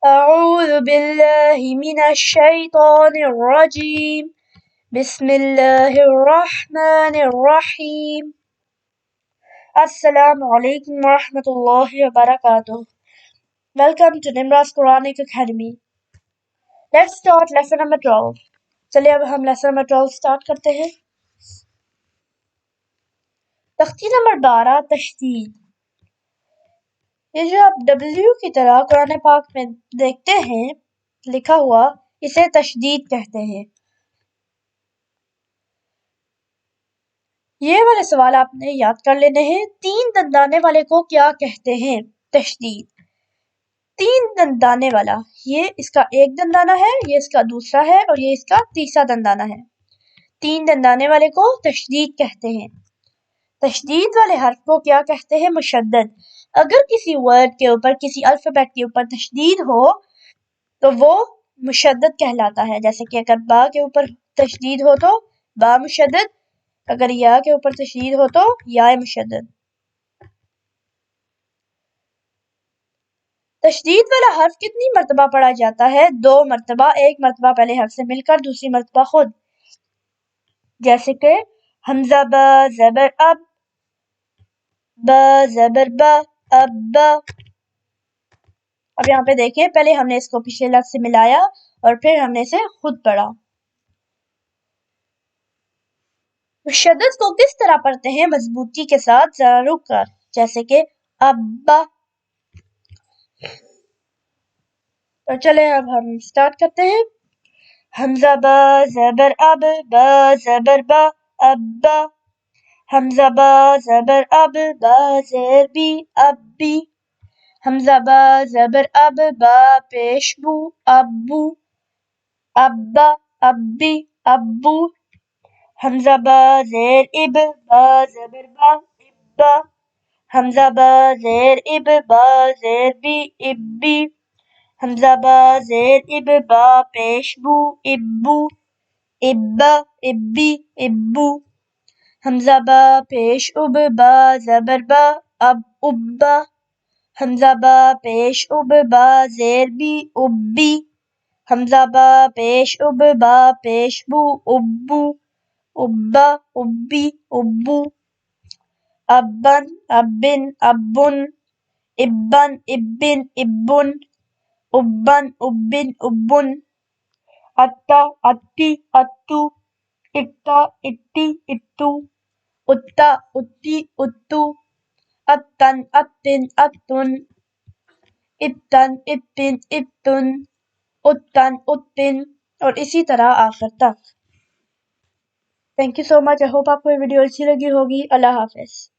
أعوذ بالله من الشيطان الرجيم بسم الله الرحمن الرحيم Assalamu alaikum wa rahmatullahi wa barakatuh. Welcome to Nimra's Quranic Academy. Let's start lesson number 12. चलिए अब हम lesson number 12 start करते हैं. तख्ती नंबर 12 तशदीद. ये जो आप W की तरह कुरान पाक में देखते हैं लिखा हुआ, इसे तशदीद कहते हैं. ये वाले सवाल आपने याद कर लेने हैं. 3 दंदाने वाले को क्या कहते हैं? तशदीद. 3 दंदाने वाला, ये इसका एक दंदाना है, ये इसका दूसरा है और ये इसका तीसरा दंदाना है. 3 दंदाने वाले को तशदीद कहते हैं. तशदीद वाले हर्फ को क्या कहते हैं? मुशद्दद. अगर किसी वर्ड के ऊपर, किसी अल्फाबेट के ऊपर तशदीद हो तो वो मुशद्दद कहलाता है. जैसे कि अगर बा के ऊपर तशदीद हो तो बा मुशद्दद, अगर या के ऊपर तशदीद हो तो या मुशद्दद. तशदीद वाला हर्फ कितनी मर्तबा पढ़ा जाता है? 2 मर्तबा. एक मर्तबा पहले हर्फ से मिलकर, दूसरी मर्तबा खुद. जैसे कि हमजा बा ज़बर अब, बा ज़बर बा, अब बा. अब यहाँ पे देखिए, पहले हमने इसको पिछले लफ्ज से मिलाया और फिर हमने इसे खुद पढ़ा. मुशद्दद को किस तरह पढ़ते हैं? मजबूती के साथ, जरा रुक कर. जैसे कि अब्बा. तो चले अब हम स्टार्ट करते हैं. हमजा बा ज़बर अब, बा ज़बर बा, अब्बा. हमजा बा ज़बर अब, बा ज़ेर बी, अब्बी. हमजा बा ज़बर अब, बा पेश बू, अब्बू. अब्बा, अब्बी, अब्बू. हमजा बा ज़ेर इब, बा ज़बर बा, इब्बा. हमजा बा ज़ेर इब, बा ज़ेर बी, इब्बी. हमजा बा ज़ेर इब, बा पेश बू, इब्बू. इब्बा, इब्बी, इब्बू. हमजा बा पेश उब, बा ज़बर बा, अब उब्बा. हमजा बा पेश उब, बा ज़ेर बी, उब्बी. हमजा बा पेश उब, बा पेश बू, उब्बू. उब्बा, उब्बी, उब्बू. अब्बन, अब्बिन, अब्बुन. इब्बन, इब्बिन, इब्बुन. उब्बन, उब्बिन, उब्बुन. अत्ता, अत्ती, अत्तू. इत्ता, इत्ती, इत्तू. उत्ता, उत्ती, उत्तू. अत्तन, अत्तिन, अत्तुन. इत्तन, इत्तिन, इत्तुन. उत्तन, उत्तिन. और इसी तरह आखिर तक. Thank you so much. I hope आपको ये वीडियो अच्छी लगी होगी. अल्लाह हाफिज.